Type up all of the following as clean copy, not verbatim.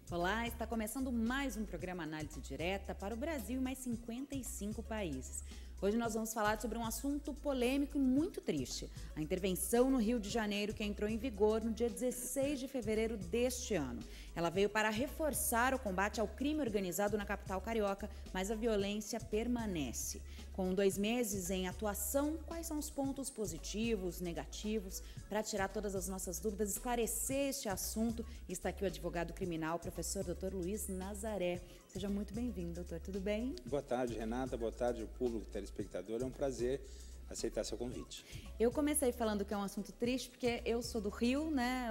Olá, está começando mais um programa Análise Direta para o Brasil e mais 55 países. Hoje nós vamos falar sobre um assunto polêmico e muito triste, a intervenção no Rio de Janeiro que entrou em vigor no dia 16 de fevereiro deste ano. Ela veio para reforçar o combate ao crime organizado na capital carioca, mas a violência permanece. Com 2 meses em atuação, quais são os pontos positivos, negativos? Para tirar todas as nossas dúvidas, esclarecer este assunto, está aqui o advogado criminal, professor Dr. Luiz Nazaré. Seja muito bem-vindo, doutor. Tudo bem? Boa tarde, Renata. Boa tarde ao público telespectador. É um prazer aceitar seu convite. Eu comecei falando que é um assunto triste porque eu sou do Rio, né?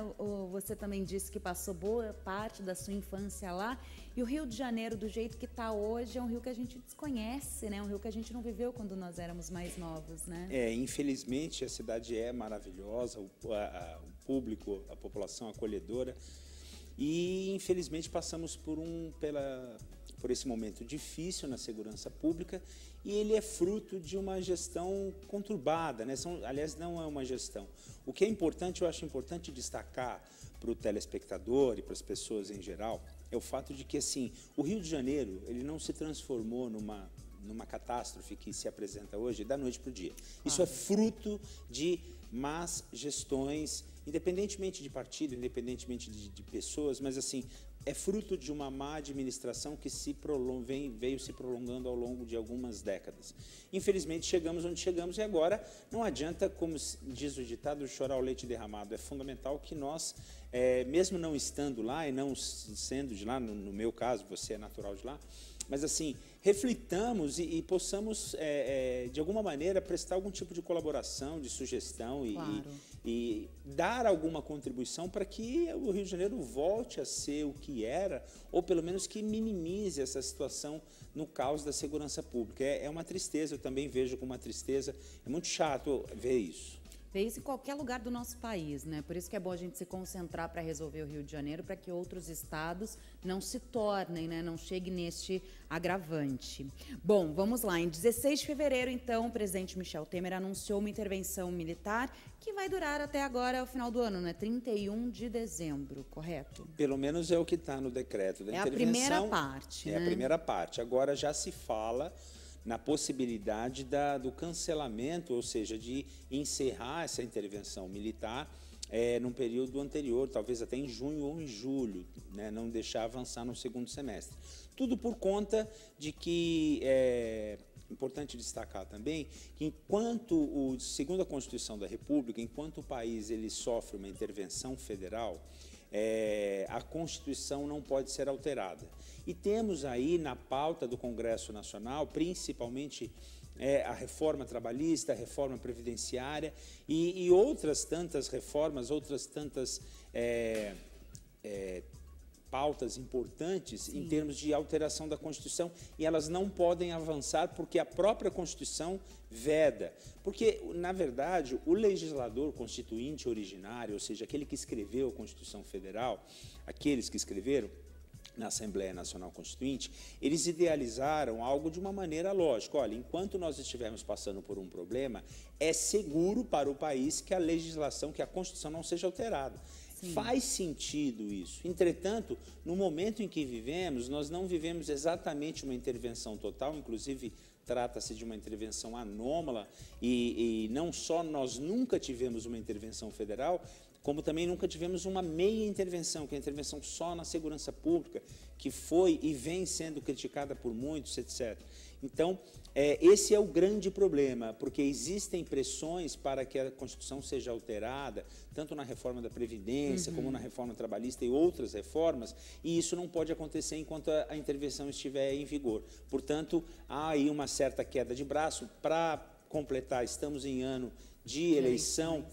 Você também disse que passou boa parte da sua infância lá. E o Rio de Janeiro, do jeito que está hoje, é um rio que a gente desconhece, né? Um rio que a gente não viveu quando nós éramos mais novos, né? Infelizmente a cidade é maravilhosa, o público, a população acolhedora. E infelizmente passamos por esse momento difícil na segurança pública e ele é fruto de uma gestão conturbada, né? Aliás, não é uma gestão. O que é importante, eu acho importante destacar para o telespectador e para as pessoas em geral, é o fato de que assim, o Rio de Janeiro ele não se transformou numa catástrofe que se apresenta hoje da noite para o dia. Isso é fruto de más gestões, independentemente de partido, independentemente de pessoas, mas assim, é fruto de uma má administração que veio se prolongando ao longo de algumas décadas. Infelizmente, chegamos onde chegamos e agora não adianta, como diz o ditado, chorar o leite derramado. É fundamental que nós, mesmo não estando lá e não sendo de lá, no meu caso, você é natural de lá, mas assim, reflitamos e possamos, de alguma maneira, prestar algum tipo de colaboração, de sugestão e dar alguma contribuição para que o Rio de Janeiro volte a ser o que era, ou pelo menos que minimize essa situação no caos da segurança pública. É uma tristeza, eu também vejo com uma tristeza, é muito chato ver isso. Ver isso em qualquer lugar do nosso país, né? Por isso que é bom a gente se concentrar para resolver o Rio de Janeiro, para que outros estados não se tornem, né? Não chegue neste agravante. Bom, vamos lá. Em 16 de fevereiro, então, o presidente Michel Temer anunciou uma intervenção militar que vai durar até agora, o final do ano, né? 31 de dezembro, correto? Pelo menos é o que está no decreto da intervenção. É a primeira parte, né? É a primeira parte. Agora já se fala na possibilidade do cancelamento, ou seja, de encerrar essa intervenção militar num período anterior, talvez até em junho ou em julho, né, não deixar avançar no segundo semestre. Tudo por conta de que é importante destacar também que enquanto, segundo a Constituição da República, enquanto o país ele sofre uma intervenção federal, a Constituição não pode ser alterada. E temos aí na pauta do Congresso Nacional, principalmente a reforma trabalhista, a reforma previdenciária e outras tantas reformas, outras tantas pautas importantes Sim. em termos de alteração da Constituição, e elas não podem avançar porque a própria Constituição veda. Porque, na verdade, o legislador constituinte originário, ou seja, aquele que escreveu a Constituição Federal, aqueles que escreveram na Assembleia Nacional Constituinte, eles idealizaram algo de uma maneira lógica. Olha, enquanto nós estivermos passando por um problema, é seguro para o país que a legislação, que a Constituição não seja alterada. Sim. Faz sentido isso. Entretanto, no momento em que vivemos, nós não vivemos exatamente uma intervenção total, inclusive trata-se de uma intervenção anômala e não só nós nunca tivemos uma intervenção federal, como também nunca tivemos uma meia intervenção, que é a intervenção só na segurança pública, que foi e vem sendo criticada por muitos, etc. Então, esse é o grande problema, porque existem pressões para que a Constituição seja alterada, tanto na reforma da Previdência, como na reforma trabalhista e outras reformas, e isso não pode acontecer enquanto a intervenção estiver em vigor. Portanto, há aí uma certa queda de braço. Para completar, estamos em ano de eleição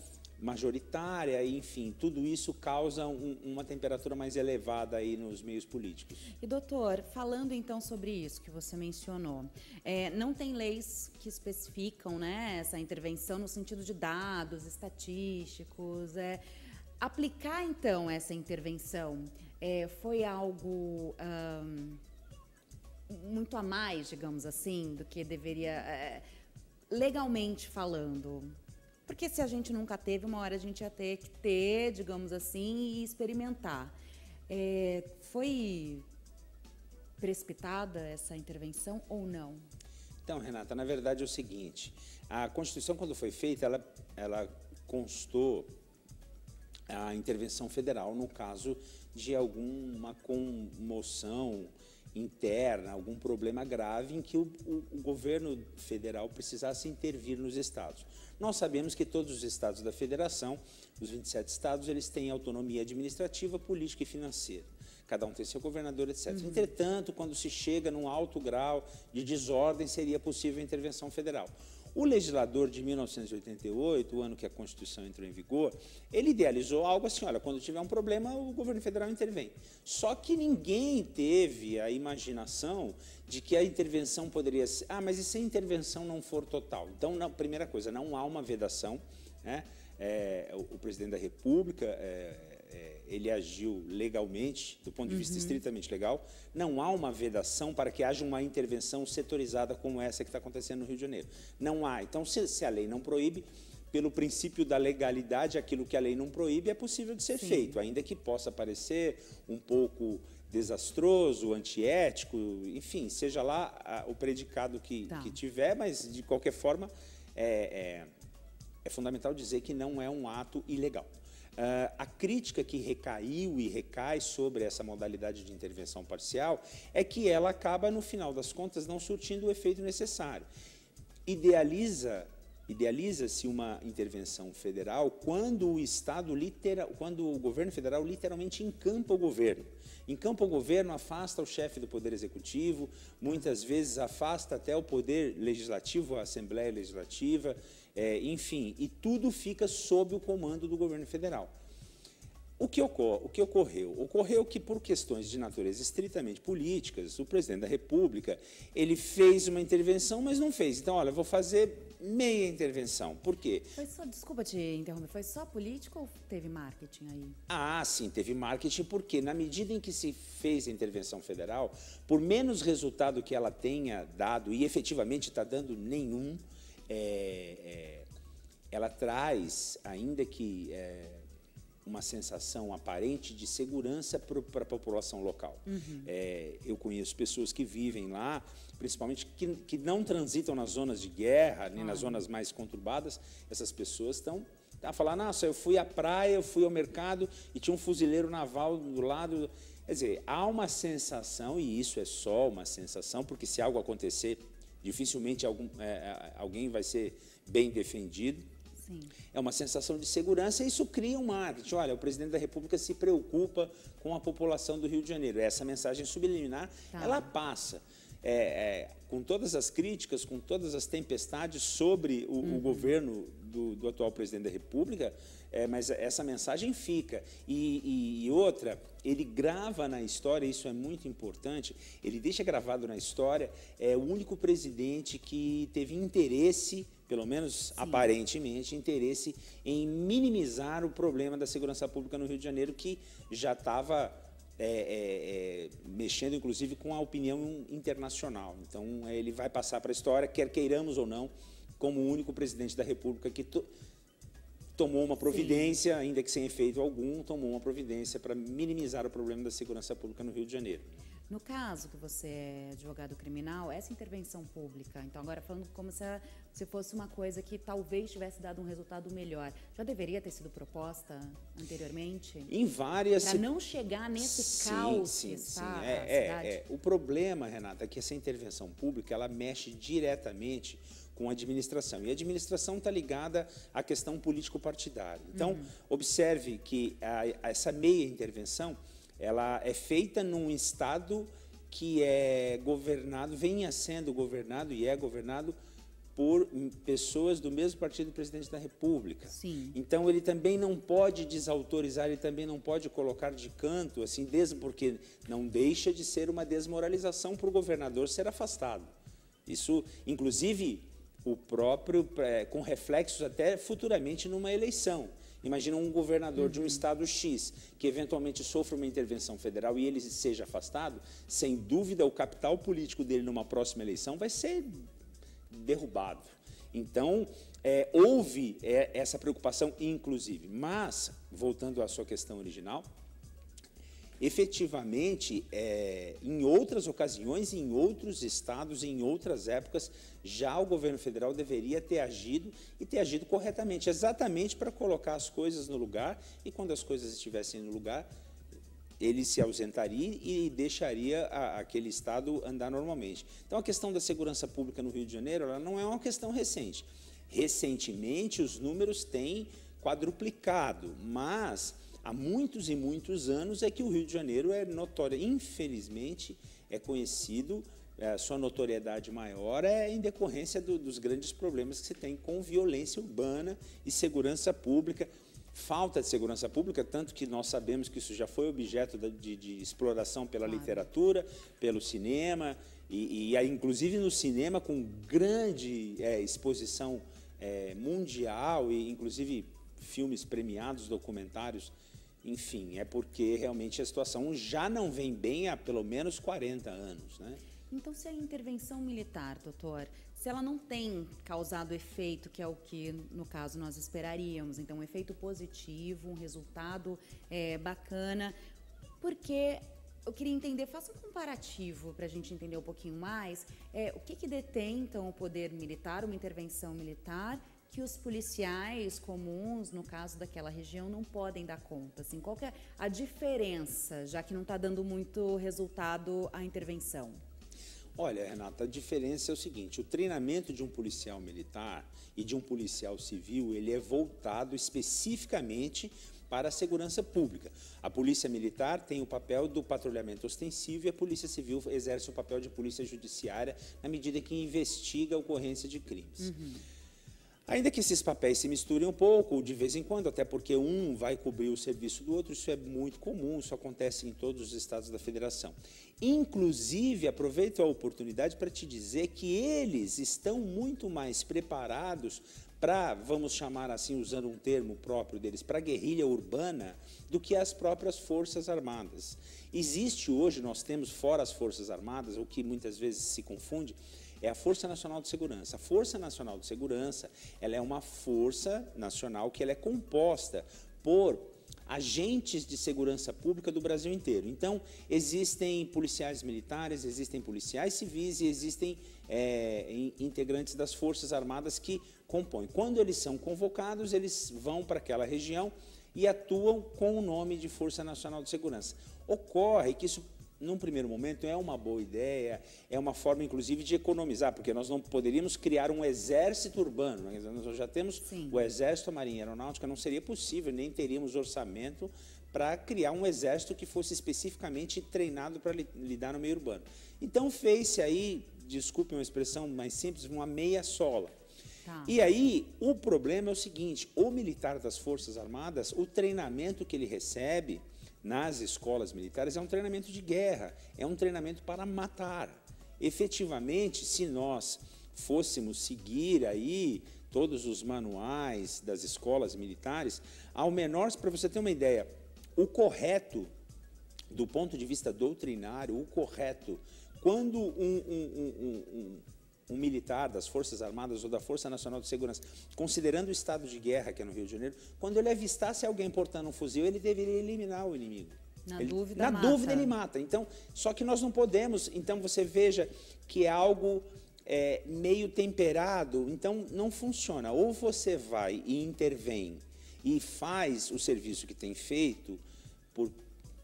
majoritária, enfim, tudo isso causa uma temperatura mais elevada aí nos meios políticos. E doutor, falando então sobre isso que você mencionou, não tem leis que especificam, né, essa intervenção no sentido de dados estatísticos, aplicar então essa intervenção foi algo muito a mais, digamos assim, do que deveria, legalmente falando? Porque se a gente nunca teve, uma hora a gente ia ter que ter, digamos assim, e experimentar. Foi precipitada essa intervenção ou não? Então, Renata, na verdade é o seguinte, a Constituição, quando foi feita, ela constou a intervenção federal no caso de alguma comoção interna, algum problema grave em que o governo federal precisasse intervir nos estados. Nós sabemos que todos os estados da federação, os 27 estados, eles têm autonomia administrativa, política e financeira. Cada um tem seu governador, etc. Entretanto, quando se chega num alto grau de desordem, seria possível a intervenção federal. O legislador de 1988, o ano que a Constituição entrou em vigor, ele idealizou algo assim, olha, quando tiver um problema, o governo federal intervém. Só que ninguém teve a imaginação de que a intervenção poderia ser... mas e se a intervenção não for total? Então, primeira coisa, não há uma vedação, né? O presidente da República... ele agiu legalmente, do ponto de vista estritamente legal, não há uma vedação para que haja uma intervenção setorizada como essa que está acontecendo no Rio de Janeiro. Não há. Então, se a lei não proíbe, pelo princípio da legalidade, aquilo que a lei não proíbe é possível de ser feito, ainda que possa parecer um pouco desastroso, antiético, enfim, seja lá o predicado que tiver, mas, de qualquer forma, é fundamental dizer que não é um ato ilegal. A crítica que recaiu e recai sobre essa modalidade de intervenção parcial é que ela acaba, no final das contas, não surtindo o efeito necessário. Idealiza-se uma intervenção federal quando o governo federal literalmente encampa o governo. Encampa o governo, afasta o chefe do Poder Executivo, muitas vezes afasta até o Poder Legislativo, a Assembleia Legislativa, enfim, e tudo fica sob o comando do governo federal. O que ocorreu? Ocorreu que, por questões de natureza estritamente políticas, o presidente da República, ele fez uma intervenção, mas não fez. Então, olha, vou fazer meia intervenção. Por quê? Desculpa te interromper, foi só político ou teve marketing aí? Sim, teve marketing, porque na medida em que se fez a intervenção federal, por menos resultado que ela tenha dado, e efetivamente está dando nenhum, ela traz, ainda que uma sensação aparente de segurança para a população local. Eu conheço pessoas que vivem lá, principalmente que não transitam nas zonas de guerra, nem nas zonas mais conturbadas. Essas pessoas estão a falar, nossa, eu fui à praia, eu fui ao mercado e tinha um fuzileiro naval do lado. Quer dizer, há uma sensação, e isso é só uma sensação, porque se algo acontecer, dificilmente alguém vai ser bem defendido. Sim. É uma sensação de segurança e isso cria um marketing. Olha, o presidente da República se preocupa com a população do Rio de Janeiro. Essa mensagem subliminar, ela passa. Com todas as críticas, com todas as tempestades sobre o governo do atual presidente da República, mas essa mensagem fica. E outra, ele grava na história, isso é muito importante, ele deixa gravado na história, é o único presidente que teve interesse, pelo menos aparentemente, interesse em minimizar o problema da segurança pública no Rio de Janeiro, que já estava mexendo, inclusive, com a opinião internacional. Então, ele vai passar para a história, quer queiramos ou não, como o único presidente da República que tomou uma providência, ainda que sem efeito algum, tomou uma providência para minimizar o problema da segurança pública no Rio de Janeiro. No caso que você é advogado criminal, essa intervenção pública, então agora falando como se fosse uma coisa que talvez tivesse dado um resultado melhor, já deveria ter sido proposta anteriormente? Em várias... Para não chegar nesse caos que está a cidade? O problema, Renata, é que essa intervenção pública, ela mexe diretamente com a administração. E a administração está ligada à questão político-partidária. Então, observe que essa meia intervenção, ela é feita num Estado que é governado, venha sendo governado e é governado por pessoas do mesmo partido do presidente da República. Sim. Então, ele também não pode desautorizar, ele também não pode colocar de canto, assim, porque não deixa de ser uma desmoralização para o governador ser afastado. Isso, inclusive, com reflexos até futuramente numa eleição. Imagina um governador de um estado X, que eventualmente sofra uma intervenção federal e ele seja afastado, sem dúvida o capital político dele numa próxima eleição vai ser derrubado. Então, houve essa preocupação, inclusive. Mas, voltando à sua questão original, efetivamente, em outras ocasiões, em outros estados, em outras épocas, já o governo federal deveria ter agido e ter agido corretamente, exatamente para colocar as coisas no lugar, e quando as coisas estivessem no lugar, ele se ausentaria e deixaria aquele estado andar normalmente. Então, a questão da segurança pública no Rio de Janeiro, ela não é uma questão recente. Recentemente, os números têm quadruplicado, mas há muitos e muitos anos é que o Rio de Janeiro é notório, infelizmente, é conhecido, sua notoriedade maior é em decorrência dos grandes problemas que se tem com violência urbana e segurança pública, falta de segurança pública, tanto que nós sabemos que isso já foi objeto de exploração pela literatura, pelo cinema, e inclusive no cinema com grande exposição mundial, e inclusive filmes premiados, documentários. Enfim, é porque realmente a situação já não vem bem há pelo menos 40 anos, né? Então, se a intervenção militar, doutor, se ela não tem causado efeito, que é o que, no caso, nós esperaríamos, então um efeito positivo, um resultado bacana, porque eu queria entender, faça um comparativo para a gente entender um pouquinho mais, o que detém, então, o poder militar, uma intervenção militar, que os policiais comuns, no caso daquela região, não podem dar conta? Assim, qual que é a diferença, já que não está dando muito resultado a intervenção? Olha, Renata, a diferença é o seguinte: o treinamento de um policial militar e de um policial civil, ele é voltado especificamente para a segurança pública. A polícia militar tem o papel do patrulhamento ostensivo e a polícia civil exerce o papel de polícia judiciária na medida que investiga a ocorrência de crimes. Ainda que esses papéis se misturem um pouco, de vez em quando, até porque um vai cobrir o serviço do outro, isso é muito comum, isso acontece em todos os estados da federação. Inclusive, aproveito a oportunidade para te dizer que eles estão muito mais preparados para, vamos chamar assim, usando um termo próprio deles, para a guerrilha urbana, do que as próprias Forças Armadas. Existe hoje, nós temos fora as Forças Armadas, o que muitas vezes se confunde, é a Força Nacional de Segurança. A Força Nacional de Segurança, ela é uma força nacional que ela é composta por agentes de segurança pública do Brasil inteiro. Então, existem policiais militares, existem policiais civis e existem integrantes das Forças Armadas que compõem. Quando eles são convocados, eles vão para aquela região e atuam com o nome de Força Nacional de Segurança. Ocorre que isso, num primeiro momento, é uma boa ideia, é uma forma, inclusive, de economizar, porque nós não poderíamos criar um exército urbano, nós já temos o Exército, a Marinha Aeronáutica, não seria possível, nem teríamos orçamento para criar um exército que fosse especificamente treinado para lidar no meio urbano. Então, fez-se aí, desculpe uma expressão mais simples, uma meia sola. E aí, o problema é o seguinte: o militar das Forças Armadas, o treinamento que ele recebe nas escolas militares é um treinamento de guerra, é um treinamento para matar. Efetivamente, se nós fôssemos seguir aí todos os manuais das escolas militares, ao menor, para você ter uma ideia, o correto, do ponto de vista doutrinário, o correto, quando um militar das Forças Armadas ou da Força Nacional de Segurança, considerando o estado de guerra que é no Rio de Janeiro, quando ele avistasse alguém portando um fuzil, ele deveria eliminar o inimigo. Na dúvida ele mata. Então, só que nós não podemos. Então, você veja que é algo meio temperado. Então, não funciona. Ou você vai e intervém e faz o serviço que tem feito, por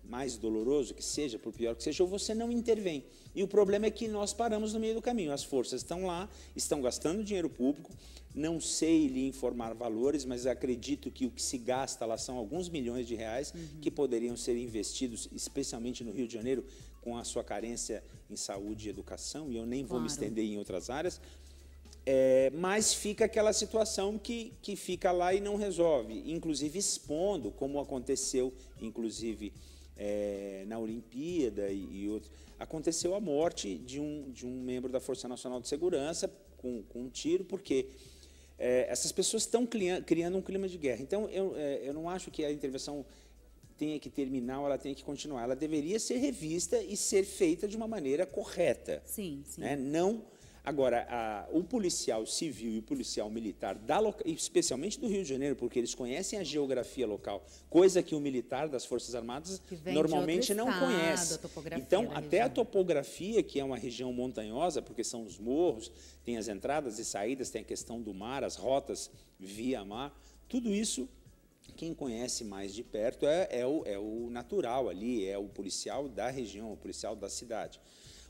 mais doloroso que seja, por pior que seja, ou você não intervém. E o problema é que nós paramos no meio do caminho. As forças estão lá, estão gastando dinheiro público, não sei lhe informar valores, mas acredito que o que se gasta lá são alguns milhões de reais que poderiam ser investidos, especialmente no Rio de Janeiro, com a sua carência em saúde e educação, e eu nem vou me estender em outras áreas. Mas fica aquela situação que fica lá e não resolve, inclusive expondo, como aconteceu, inclusive, na Olimpíada e outros. Aconteceu a morte de um membro da Força Nacional de Segurança com um tiro, porque essas pessoas estão criando um clima de guerra. Então, eu não acho que a intervenção tenha que terminar ou ela tenha que continuar. Ela deveria ser revista e ser feita de uma maneira correta. Sim, sim. Né? Não... Agora, o policial civil e o policial militar, especialmente do Rio de Janeiro, porque eles conhecem a geografia local, coisa que o militar das Forças Armadas normalmente não conhece. Então, até a topografia, que é uma região montanhosa, porque são os morros, tem as entradas e saídas, tem a questão do mar, as rotas via mar, tudo isso, quem conhece mais de perto é o natural ali, é o policial da região, o policial da cidade.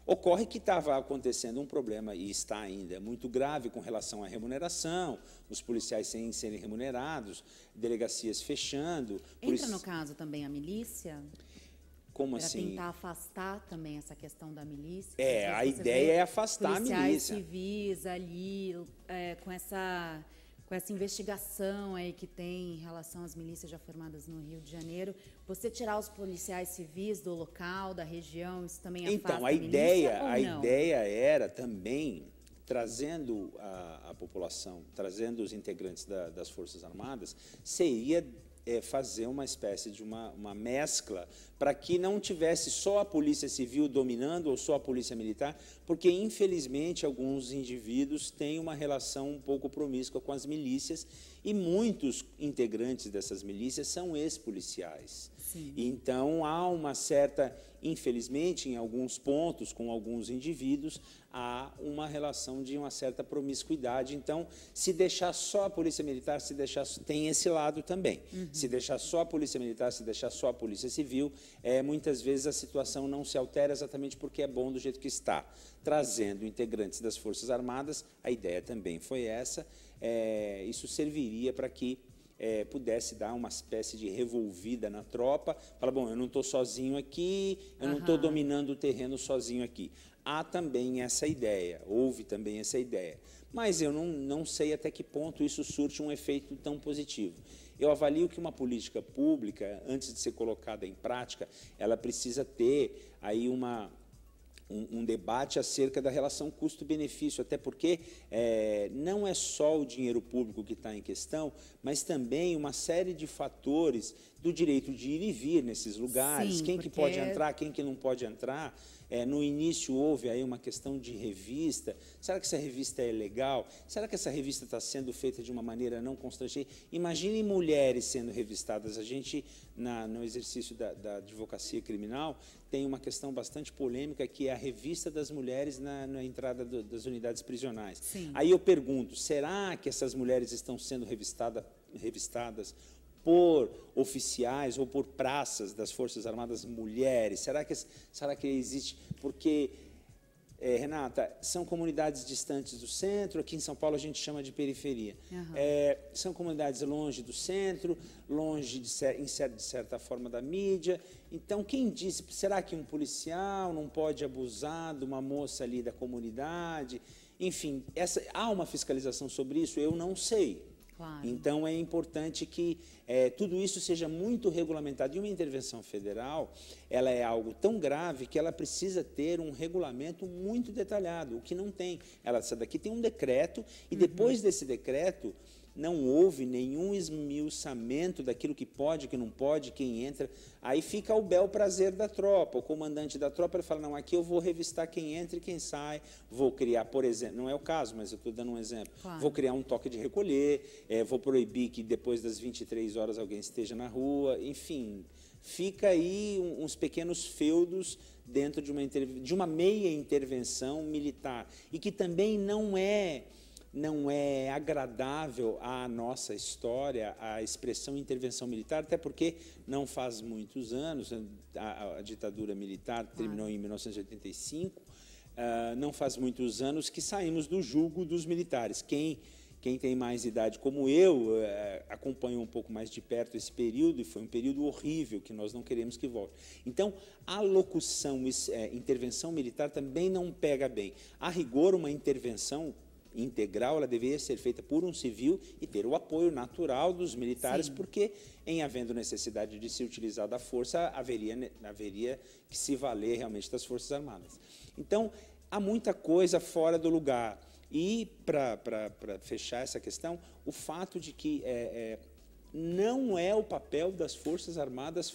Ocorre que estava acontecendo um problema, e está ainda, muito grave com relação à remuneração, os policiais sem serem remunerados, delegacias fechando. Entra no caso também a milícia? Como assim? Para tentar afastar também essa questão da milícia? A ideia é afastar a milícia. Policiais civis ali, com essa investigação aí que tem em relação às milícias já formadas no Rio de Janeiro, você tirar os policiais civis do local, da região, isso também afasta então, a milícia ou não? A ideia era também, trazendo a população, trazendo os integrantes das Forças Armadas, seria fazer uma espécie de uma mescla para que não tivesse só a Polícia Civil dominando ou só a Polícia Militar, porque, infelizmente, alguns indivíduos têm uma relação um pouco promíscua com as milícias e muitos integrantes dessas milícias são ex-policiais. Então, há uma certa, infelizmente, em alguns pontos, com alguns indivíduos, há uma relação de uma certa promiscuidade. Então, se deixar só a Polícia Militar, tem esse lado também. Se deixar só a Polícia Militar, se deixar só a Polícia Civil, muitas vezes a situação não se altera exatamente porque é bom do jeito que está. Trazendo integrantes das Forças Armadas, a ideia também foi essa, isso serviria para que pudesse dar uma espécie de revolvida na tropa, falar, bom, eu não estou sozinho aqui, eu não estou dominando o terreno sozinho aqui. Há também essa ideia, houve também essa ideia, mas eu não sei até que ponto isso surte um efeito tão positivo. Eu avalio que uma política pública, antes de ser colocada em prática, ela precisa ter aí um debate acerca da relação custo-benefício, até porque não é só o dinheiro público que está em questão, mas também uma série de fatores do direito de ir e vir nesses lugares, quem que pode entrar, quem que não pode entrar. No início houve aí uma questão de revista. Será que essa revista é legal? Será que essa revista está sendo feita de uma maneira não constrangente? Imaginem mulheres sendo revistadas. A gente, no exercício da advocacia criminal, tem uma questão bastante polêmica, que é a revista das mulheres na entrada das unidades prisionais. Aí eu pergunto, será que essas mulheres estão sendo revistadas por oficiais ou por praças das Forças Armadas mulheres? Será que existe? Porque, Renata, são comunidades distantes do centro, aqui em São Paulo a gente chama de periferia. São comunidades longe do centro, longe, de certa forma, da mídia. Então, quem disse, será que um policial não pode abusar de uma moça ali da comunidade? Enfim, há uma fiscalização sobre isso? Eu não sei. Então, é importante que tudo isso seja muito regulamentado. E uma intervenção federal, ela é algo tão grave que ela precisa ter um regulamento muito detalhado, o que não tem. Essa daqui tem um decreto, e depois desse decreto, não houve nenhum esmiuçamento daquilo que pode, que não pode, quem entra. Aí fica o bel prazer da tropa. O comandante da tropa ele fala, não, aqui eu vou revistar quem entra e quem sai, vou criar, por exemplo, não é o caso, mas eu estou dando um exemplo, vou criar um toque de recolher, vou proibir que depois das 23 horas alguém esteja na rua, enfim, fica aí uns pequenos feudos dentro de uma meia intervenção militar, e que também não é agradável à nossa história, a expressão intervenção militar, até porque não faz muitos anos, a ditadura militar terminou em 1985, não faz muitos anos que saímos do jugo dos militares. Quem tem mais idade como eu, acompanhou um pouco mais de perto esse período, e foi um período horrível, que nós não queremos que volte. Então, a locução intervenção militar também não pega bem. A rigor, uma intervenção integral, ela deveria ser feita por um civil e ter o apoio natural dos militares, porque, em havendo necessidade de se utilizar da força, haveria que se valer realmente das Forças Armadas. Então, há muita coisa fora do lugar. E, para fechar essa questão, o fato de que não é o papel das Forças Armadas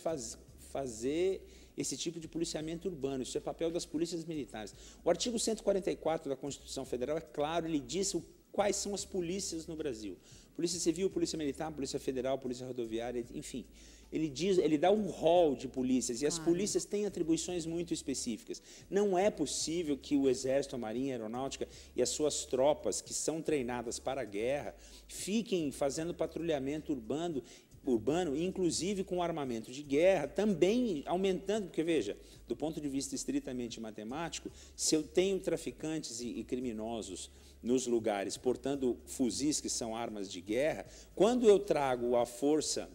fazer esse tipo de policiamento urbano, isso é papel das polícias militares. O artigo 144 da Constituição Federal é claro, ele diz quais são as polícias no Brasil. Polícia Civil, Polícia Militar, Polícia Federal, Polícia Rodoviária, enfim. Ele dá um rol de polícias e as polícias têm atribuições muito específicas. Não é possível que o Exército, a Marinha, a Aeronáutica e as suas tropas, que são treinadas para a guerra, fiquem fazendo patrulhamento urbano, inclusive com armamento de guerra, também aumentando, porque, veja, do ponto de vista estritamente matemático, se eu tenho traficantes e criminosos nos lugares portando fuzis, que são armas de guerra, quando eu trago a força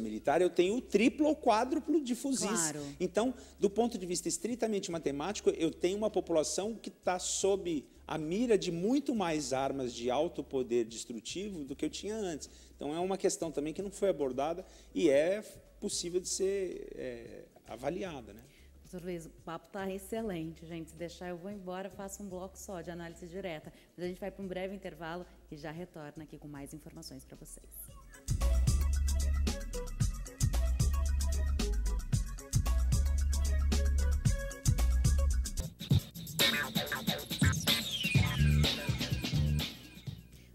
militar, eu tenho o triplo ou quádruplo de fuzis. Claro. Então, do ponto de vista estritamente matemático, eu tenho uma população que está sob a mira de muito mais armas de alto poder destrutivo do que eu tinha antes. Então, é uma questão também que não foi abordada e é possível de ser avaliada, né? Doutor Luiz, o papo está excelente, gente. Se deixar, eu vou embora, faço um bloco só de análise direta. Mas a gente vai para um breve intervalo e já retorna aqui com mais informações para vocês.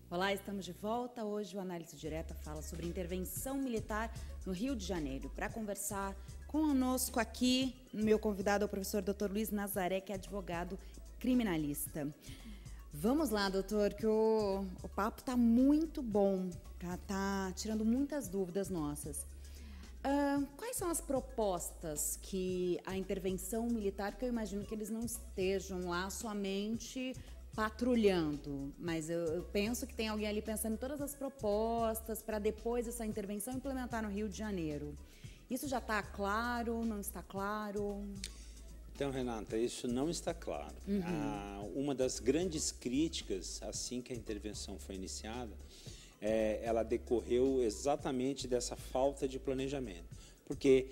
Olá, estamos de volta. Hoje o Análise Direta fala sobre intervenção militar no Rio de Janeiro. Para conversar conosco aqui, meu convidado é o professor Dr. Luiz Nazaré, que é advogado criminalista. Vamos lá, doutor, que o papo está muito bom, tá tirando muitas dúvidas nossas. Quais são as propostas que a intervenção militar, que eu imagino que eles não estejam lá somente patrulhando, mas eu penso que tem alguém ali pensando em todas as propostas para depois essa intervenção implementar no Rio de Janeiro. Isso já está claro, não está claro? Então, Renata, isso não está claro. Uma das grandes críticas, assim que a intervenção foi iniciada, ela decorreu exatamente dessa falta de planejamento. Porque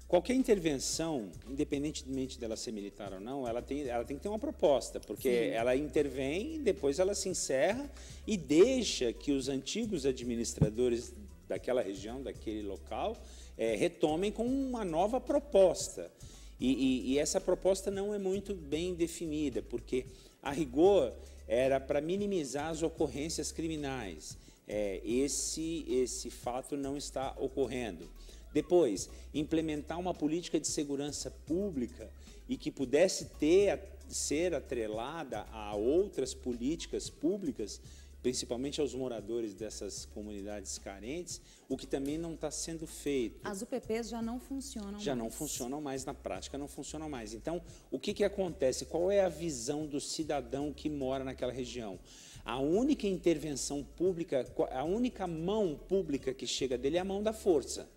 qualquer intervenção, independentemente dela ser militar ou não, ela tem que ter uma proposta, porque Sim. ela intervém, depois ela se encerra e deixa que os antigos administradores daquela região, daquele local, retomem com uma nova proposta. E essa proposta não é muito bem definida, porque, a rigor, era para minimizar as ocorrências criminais. Esse fato não está ocorrendo. Depois, implementar uma política de segurança pública e que pudesse ser atrelada a outras políticas públicas, principalmente aos moradores dessas comunidades carentes, o que também não está sendo feito. As UPPs já não funcionam mais. Já não funcionam mais, na prática não funcionam mais. Então, o que acontece? Qual é a visão do cidadão que mora naquela região? A única intervenção pública, a única mão pública que chega dele é a mão da força.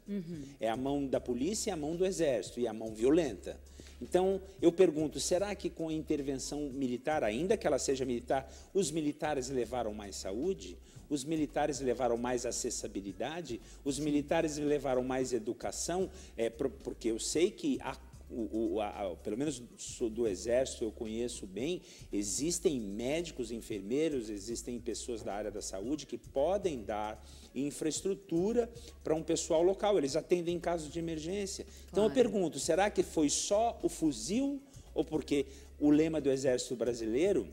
É a mão da polícia e a mão do exército, e a mão violenta. Então, eu pergunto, será que com a intervenção militar, ainda que ela seja militar, os militares levaram mais saúde? Os militares levaram mais acessibilidade? Os militares levaram mais educação? Porque eu sei que pelo menos do Exército eu conheço bem, existem médicos, enfermeiros, existem pessoas da área da saúde que podem dar infraestrutura para um pessoal local, eles atendem em casos de emergência. Então eu pergunto, será que foi só o fuzil ou porque o lema do Exército Brasileiro,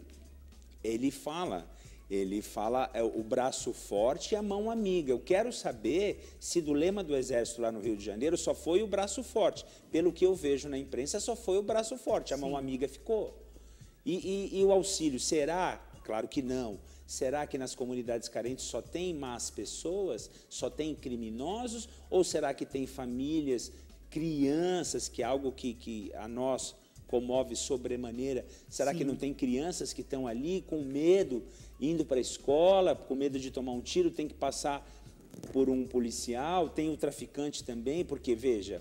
ele fala o braço forte e a mão amiga. Eu quero saber se do lema do Exército lá no Rio de Janeiro só foi o braço forte. Pelo que eu vejo na imprensa, só foi o braço forte, a mão amiga ficou. E o auxílio, será? Claro que não. Será que nas comunidades carentes só tem más pessoas, só tem criminosos? Ou será que tem famílias, crianças, que é algo que a nós comove sobremaneira? Será que não tem crianças que estão ali com medo, indo para a escola, com medo de tomar um tiro, tem que passar por um policial? Tem o traficante também, porque, veja,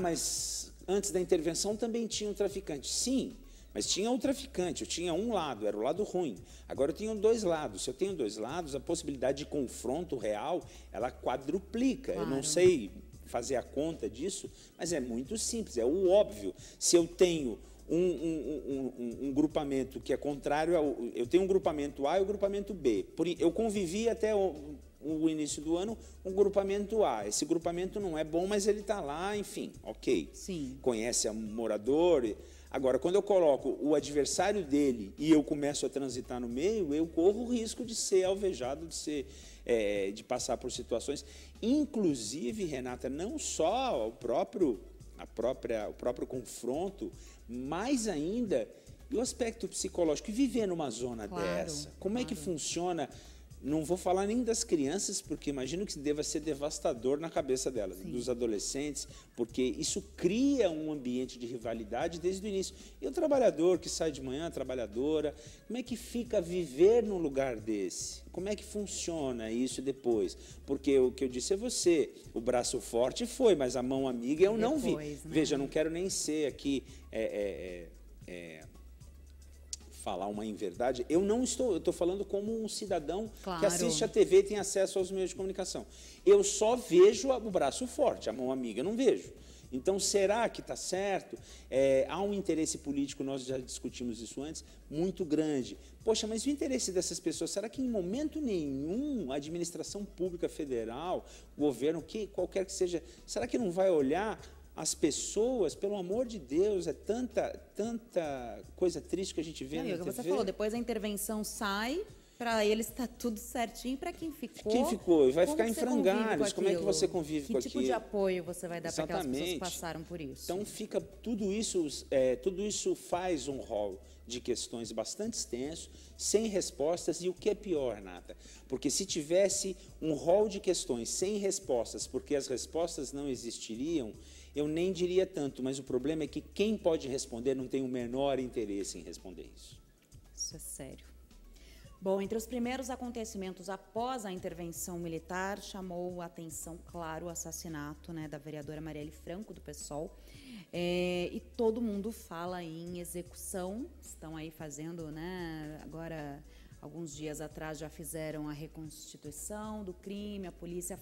mas antes da intervenção também tinha um traficante. Sim, mas tinha um traficante, eu tinha um lado, era o lado ruim. Agora eu tenho dois lados. Se eu tenho dois lados, a possibilidade de confronto real, ela quadruplica. Claro. Eu não sei fazer a conta disso, mas é muito simples, é o óbvio. Se eu tenho um grupamento que é contrário eu tenho um grupamento A e o grupamento B. Eu convivi até o início do ano um grupamento A. Esse grupamento não é bom, mas ele está lá, enfim, ok. Sim. Conhece o morador. Agora, quando eu coloco o adversário dele e eu começo a transitar no meio, eu corro o risco de ser alvejado, de passar por situações. Inclusive, Renata, não só o próprio confronto, mais ainda o aspecto psicológico. E viver numa zona dessa, como é que funciona? Não vou falar nem das crianças, porque imagino que deva ser devastador na cabeça delas, dos adolescentes, porque isso cria um ambiente de rivalidade desde o início. E o trabalhador que sai de manhã, a trabalhadora, como é que fica viver num lugar desse? Como é que funciona isso depois? Porque o que eu disse a você, o braço forte foi, mas a mão amiga eu não vi. Né? Veja, eu não quero nem ser aqui... falar uma inverdade, eu estou falando como um cidadão que assiste a TV e tem acesso aos meios de comunicação. Eu só vejo o braço forte, a mão amiga eu não vejo. Então, será que está certo? Há um interesse político, nós já discutimos isso antes, muito grande. Poxa, mas o interesse dessas pessoas, será que em momento nenhum a administração pública federal, o governo, qualquer que seja, será que não vai olhar as pessoas, pelo amor de Deus, é tanta coisa triste que a gente vê na TV. Você falou, depois a intervenção sai, para eles está tudo certinho, para quem ficou... Quem ficou? Vai ficar em frangalhos, como é que você convive com aquilo? Que tipo de apoio você vai dar para aquelas pessoas que passaram por isso? Então, fica tudo isso faz um rol de questões bastante extenso, sem respostas, e o que é pior, Renata? Porque se tivesse um rol de questões sem respostas, porque as respostas não existiriam, eu nem diria tanto, mas o problema é que quem pode responder não tem o menor interesse em responder isso. Isso é sério. Bom, entre os primeiros acontecimentos após a intervenção militar, chamou a atenção, claro, o assassinato, né, da vereadora Marielle Franco, do PSOL. E todo mundo fala em execução, estão aí fazendo, né, agora... Alguns dias atrás já fizeram a reconstituição do crime, a polícia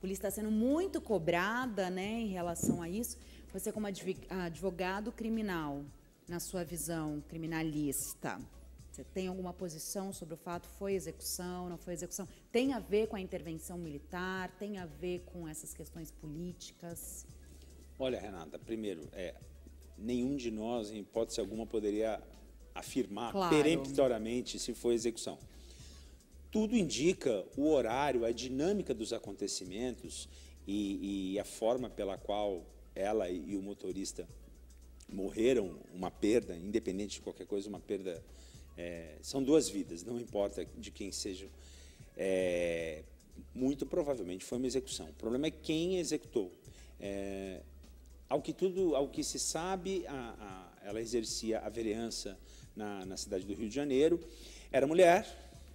está sendo muito cobrada, né, em relação a isso. Você, como advogado criminal, na sua visão criminalista, você tem alguma posição sobre o fato? Foi execução, não foi execução? Tem a ver com a intervenção militar? Tem a ver com essas questões políticas? Olha, Renata, primeiro, nenhum de nós, em hipótese alguma, poderia afirmar peremptoriamente se foi execução. Tudo indica o horário, a dinâmica dos acontecimentos e a forma pela qual ela e o motorista morreram, uma perda, independente de qualquer coisa, uma perda... são duas vidas, não importa de quem seja. Muito provavelmente foi uma execução. O problema é quem executou. Ao que se sabe, ela exercia a vereança na cidade do Rio de Janeiro, era mulher,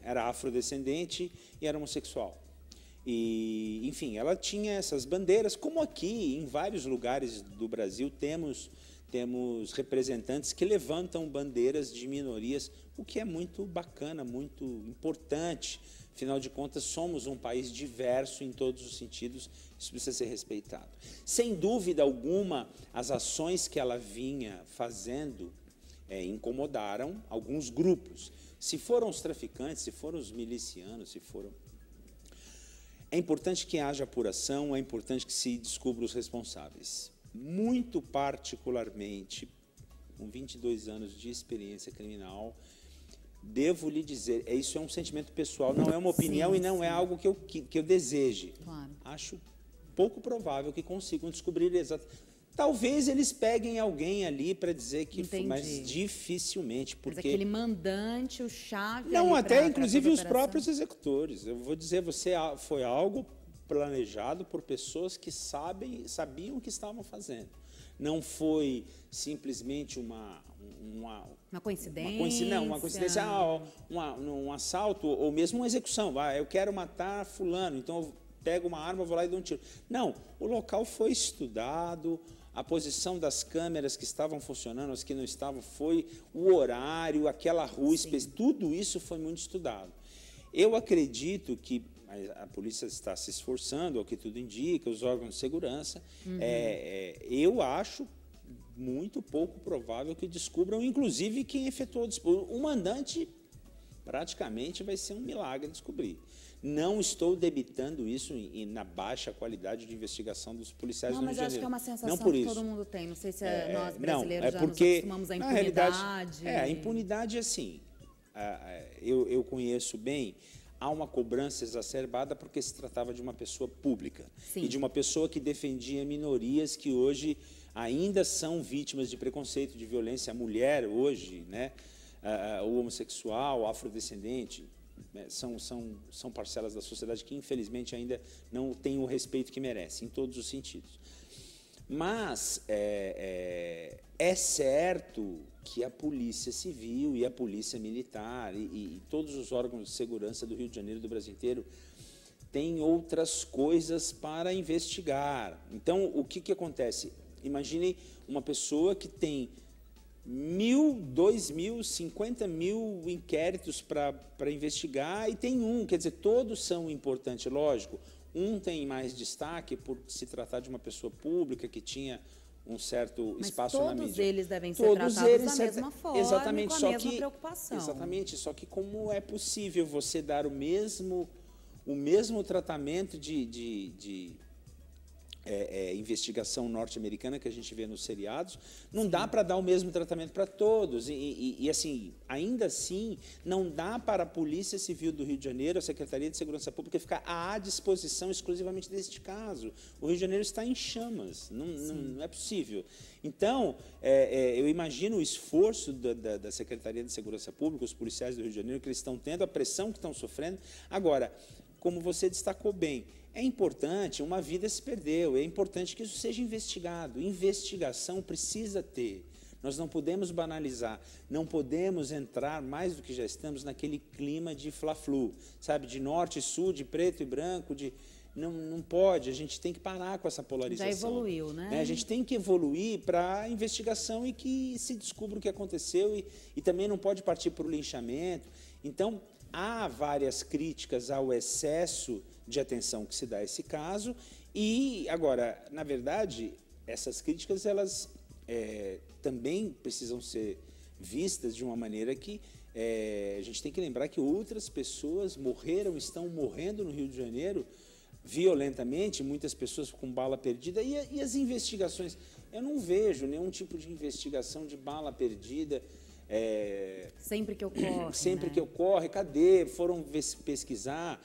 era afrodescendente e era homossexual. E, enfim, ela tinha essas bandeiras, como aqui, em vários lugares do Brasil, temos representantes que levantam bandeiras de minorias, o que é muito bacana, muito importante. Afinal de contas, somos um país diverso em todos os sentidos, isso precisa ser respeitado. Sem dúvida alguma, as ações que ela vinha fazendo incomodaram alguns grupos. Se foram os traficantes, se foram os milicianos, se foram... É importante que haja apuração, é importante que se descubra os responsáveis. Muito particularmente, com 22 anos de experiência criminal, devo lhe dizer, isso é um sentimento pessoal, não é uma opinião e não é algo que eu deseje. Claro. Acho pouco provável que consigam descobrir exatamente. Talvez eles peguem alguém ali para dizer que foi, mas dificilmente, porque... Mas aquele mandante, o chave... Não, até inclusive os próprios executores. Eu vou dizer, foi algo planejado por pessoas que sabiam o que estavam fazendo. Não foi simplesmente uma coincidência. Uma coincidência, um assalto ou mesmo uma execução. Eu quero matar fulano, então eu pego uma arma, vou lá e dou um tiro. Não, o local foi estudado, a posição das câmeras que estavam funcionando, as que não estavam, foi o horário, aquela rua específica, tudo isso foi muito estudado. Eu acredito que a polícia está se esforçando, ao que tudo indica, os órgãos de segurança. Eu acho muito pouco provável que descubram, inclusive, quem efetuou o disparo. O mandante, praticamente, vai ser um milagre descobrir. Não estou debitando isso na baixa qualidade de investigação dos policiais do Rio de Janeiro. Mas acho que é uma sensação não por que isso. todo mundo tem. Não sei se nós brasileiros não, já porque, nos acostumamos à impunidade. A impunidade, assim, eu conheço bem, há uma cobrança exacerbada porque se tratava de uma pessoa pública. Sim. E de uma pessoa que defendia minorias que hoje ainda são vítimas de preconceito, de violência. A mulher hoje, né, o homossexual, o afrodescendente, são parcelas da sociedade que, infelizmente, ainda não têm o respeito que merecem, em todos os sentidos. Mas é certo que a Polícia Civil e a Polícia Militar e todos os órgãos de segurança do Rio de Janeiro e do Brasil inteiro têm outras coisas para investigar. Então, o que acontece? Imagine uma pessoa que tem 1.000, 2.000, 50.000 inquéritos para investigar e tem quer dizer, todos são importantes, lógico. Um tem mais destaque por se tratar de uma pessoa pública que tinha um certo espaço na mídia. Todos eles devem ser tratados da mesma forma, exatamente, com a mesma preocupação. Exatamente, só que como é possível você dar o mesmo tratamento de investigação norte-americana que a gente vê nos seriados, não dá para dar o mesmo tratamento para todos. E, assim, ainda assim, não dá para a Polícia Civil do Rio de Janeiro, a Secretaria de Segurança Pública, ficar à disposição exclusivamente deste caso. O Rio de Janeiro está em chamas, não é possível. Então, eu imagino o esforço da Secretaria de Segurança Pública, os policiais do Rio de Janeiro, que eles estão tendo, a pressão que estão sofrendo. Agora, como você destacou bem, é importante, uma vida se perdeu, é importante que isso seja investigado. Investigação precisa ter. Nós não podemos banalizar, não podemos entrar, mais do que já estamos, naquele clima de fla-flu, sabe, de norte e sul, de preto e branco, não pode, a gente tem que parar com essa polarização. Já evoluiu, né? A gente tem que evoluir para a investigação e que se descubra o que aconteceu e também não pode partir para o linchamento. Então, há várias críticas ao excesso de atenção que se dá a esse caso e, agora, na verdade, essas críticas, elas também precisam ser vistas de uma maneira que a gente tem que lembrar que outras pessoas estão morrendo no Rio de Janeiro violentamente, muitas pessoas com bala perdida e as investigações. Eu não vejo nenhum tipo de investigação de bala perdida. Sempre que ocorre. Sempre, né? que ocorre. Cadê? Foram pesquisar.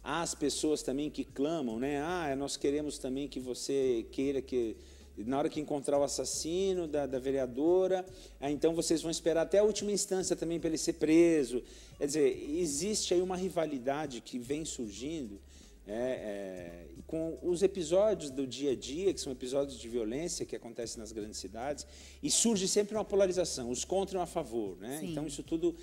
Há as pessoas também que clamam, né? Nós queremos também que você queira que, na hora que encontrar o assassino da vereadora, então vocês vão esperar até a última instância também para ele ser preso. Quer dizer, existe aí uma rivalidade que vem surgindo com os episódios do dia a dia, que são episódios de violência que acontecem nas grandes cidades, e surge sempre uma polarização, os contra e a favor, né? Então, isso tudo...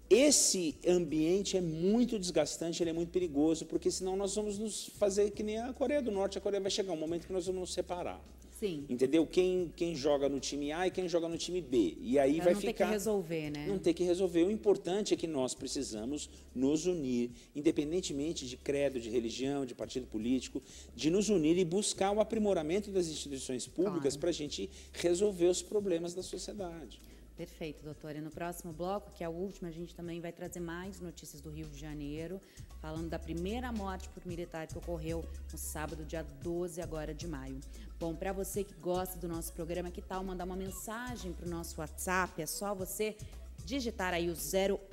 Esse ambiente é muito desgastante, ele é muito perigoso, porque senão nós vamos nos fazer que nem a Coreia do Norte. A Coreia vai chegar um momento que nós vamos nos separar. Sim. Entendeu? Quem joga no time A e quem joga no time B. E aí vai ficar... Não ter que resolver, né? Não ter que resolver. O importante é que nós precisamos nos unir, independentemente de credo, de religião, de partido político, de nos unir e buscar o aprimoramento das instituições públicas para a gente resolver os problemas da sociedade. Perfeito, doutora. E no próximo bloco, que é o último, a gente também vai trazer mais notícias do Rio de Janeiro, falando da primeira morte por militar que ocorreu no sábado, dia 12 agora de maio. Bom, para você que gosta do nosso programa, que tal mandar uma mensagem para o nosso WhatsApp? É só você digitar aí o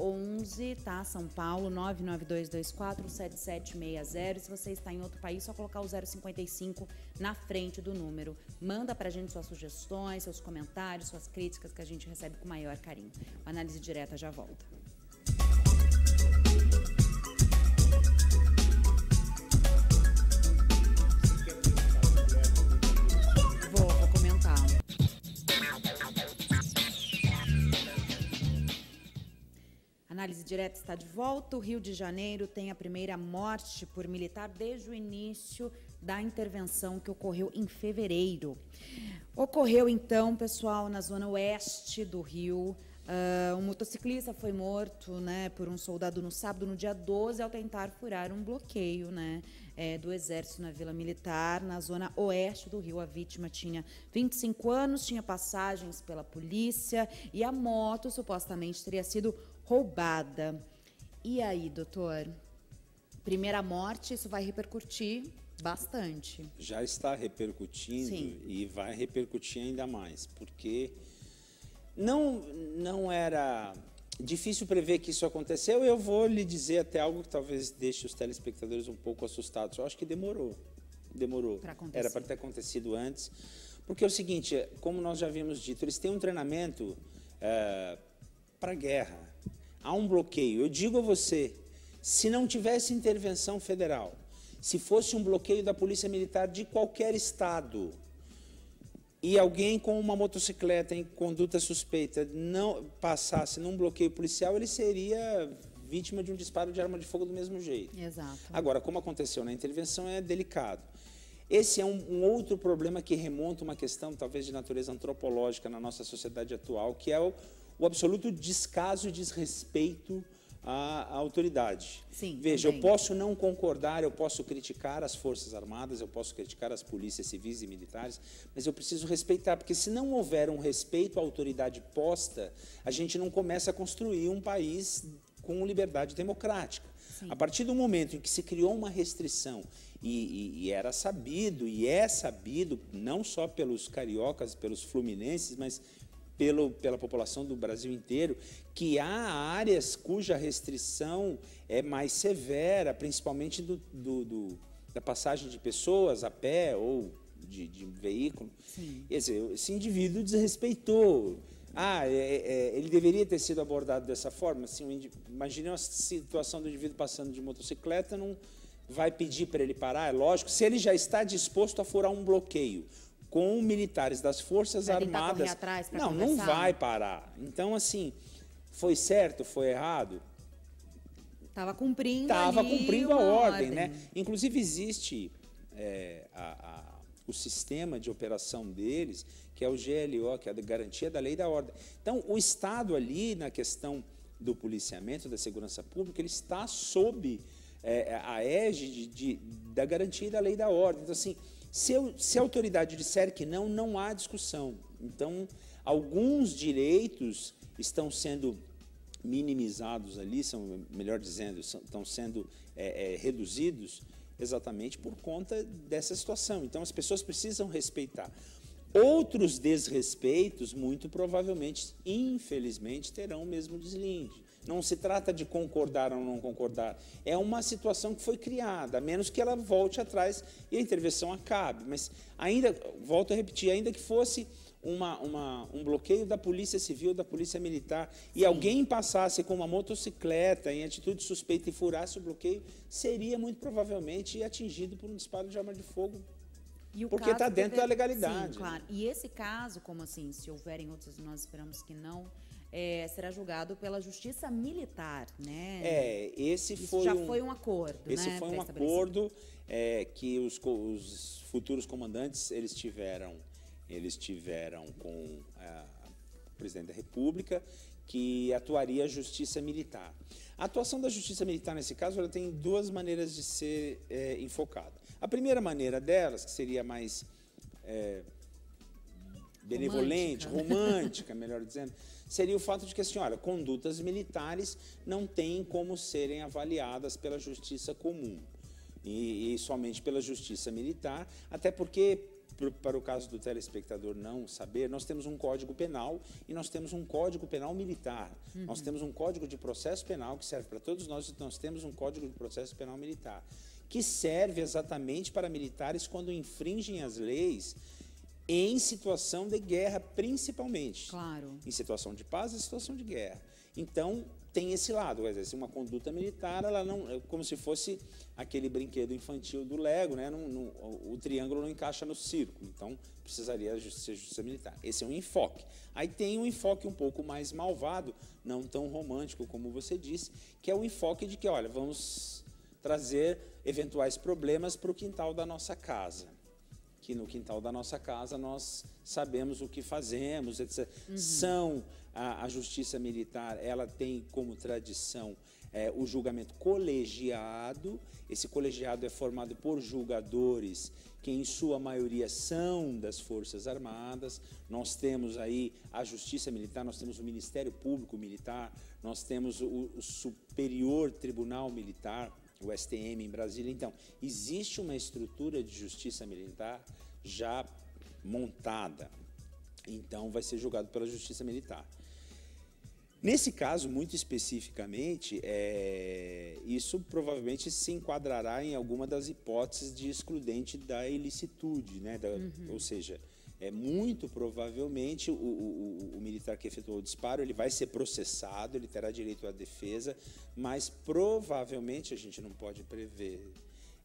011, tá? São Paulo, 992247760. Se você está em outro país, só colocar o 055 na frente do número. Manda pra gente suas sugestões, seus comentários, suas críticas, que a gente recebe com maior carinho. A Análise Direta já volta. Vou comentar. Análise Direta está de volta. O Rio de Janeiro tem a primeira morte por militar desde o início da intervenção que ocorreu em fevereiro. Ocorreu, então, pessoal, na zona oeste do Rio, Um motociclista foi morto, né, por um soldado no sábado, no dia 12, ao tentar furar um bloqueio, né, do Exército na Vila Militar, na zona oeste do Rio. A vítima tinha 25 anos, tinha passagens pela polícia e a moto supostamente teria sido roubada. E aí, doutor? Primeira morte, isso vai repercutir bastante. Já está repercutindo. Sim. E vai repercutir ainda mais, porque não era difícil prever que isso aconteceu. Eu vou lhe dizer até algo que talvez deixe os telespectadores um pouco assustados. Eu acho que demorou. Era para ter acontecido antes. Porque é o seguinte, como nós já havíamos dito, eles têm um treinamento para a guerra. Há um bloqueio. Eu digo a você, se não tivesse intervenção federal, se fosse um bloqueio da Polícia Militar de qualquer estado, e alguém com uma motocicleta em conduta suspeita não passasse num bloqueio policial, ele seria vítima de um disparo de arma de fogo do mesmo jeito. Exato. Agora, como aconteceu na intervenção, é delicado. Esse é um outro problema que remonta a uma questão, talvez, de natureza antropológica na nossa sociedade atual, que é o absoluto descaso e desrespeito à autoridade. Sim, veja, também. Eu posso não concordar, eu posso criticar as Forças Armadas, eu posso criticar as polícias civis e militares, mas eu preciso respeitar, porque se não houver um respeito à autoridade posta, a gente não começa a construir um país com liberdade democrática. Sim. A partir do momento em que se criou uma restrição, e era sabido, e é sabido, não só pelos cariocas, pelos fluminenses, mas pela população do Brasil inteiro, que há áreas cuja restrição é mais severa, principalmente da passagem de pessoas a pé ou de veículo. Sim. Quer dizer, esse indivíduo desrespeitou. Ele deveria ter sido abordado dessa forma. Assim, imagine uma situação do indivíduo passando de motocicleta, não vai pedir para ele parar, é lógico, se ele já está disposto a furar um bloqueio com militares das Forças Armadas, não vai parar. Então, assim, foi certo, foi errado? Estava cumprindo a ordem, né? Inclusive, existe o sistema de operação deles, que é o GLO, que é a Garantia da Lei e da Ordem. Então, o Estado ali, na questão do policiamento, da segurança pública, ele está sob a égide da Garantia da Lei e da Ordem. Então, assim, se a autoridade disser que não há discussão. Então, alguns direitos estão sendo minimizados ali, melhor dizendo, estão sendo reduzidos exatamente por conta dessa situação. Então, as pessoas precisam respeitar. Outros desrespeitos, muito provavelmente, infelizmente, terão o mesmo deslinde. Não se trata de concordar ou não concordar. É uma situação que foi criada, a menos que ela volte atrás e a intervenção acabe. Mas ainda, volto a repetir, ainda que fosse um bloqueio da Polícia Civil, da Polícia Militar, e alguém passasse com uma motocicleta em atitude suspeita e furasse o bloqueio, seria muito provavelmente atingido por um disparo de arma de fogo. Porque está dentro da legalidade. Sim, claro. E esse caso, como assim, se houverem outros, nós esperamos que não, será julgado pela Justiça Militar, né? Esse foi um acordo, Esse foi um acordo que os futuros comandantes eles tiveram com o presidente da República, que atuaria a Justiça Militar. A atuação da Justiça Militar, nesse caso, ela tem duas maneiras de ser enfocada. A primeira maneira delas, que seria mais benevolente, romântica, melhor dizendo, seria o fato de que, assim, olha, condutas militares não têm como serem avaliadas pela Justiça Comum e somente pela Justiça Militar, até porque, para o caso do telespectador não saber, nós temos um Código Penal e nós temos um Código Penal Militar. Uhum. Nós temos um Código de Processo Penal que serve para todos nós, e nós temos um Código de Processo Penal Militar, que serve exatamente para militares quando infringem as leis em situação de guerra, principalmente. Claro. Em situação de paz e situação de guerra. Então, tem esse lado, quer dizer, uma conduta militar, ela não é como se fosse aquele brinquedo infantil do Lego, né? O triângulo não encaixa no círculo, então precisaria ser justiça militar. Esse é um enfoque. Aí tem um enfoque um pouco mais malvado, não tão romântico como você disse, que é o enfoque de que, olha, vamos trazer eventuais problemas para o quintal da nossa casa. que no quintal da nossa casa nós sabemos o que fazemos, etc. A justiça militar, ela tem como tradição o julgamento colegiado. Esse colegiado é formado por julgadores que, em sua maioria, são das Forças Armadas. Nós temos aí a Justiça Militar, nós temos o Ministério Público Militar, nós temos o Superior Tribunal Militar, o STM em Brasília. Então, existe uma estrutura de justiça militar já montada. Então, vai ser julgado pela Justiça Militar. Nesse caso, muito especificamente, isso provavelmente se enquadrará em alguma das hipóteses de excludente da ilicitude, né? Ou seja, muito provavelmente o militar que efetuou o disparo, ele vai ser processado, ele terá direito à defesa, mas provavelmente, a gente não pode prever,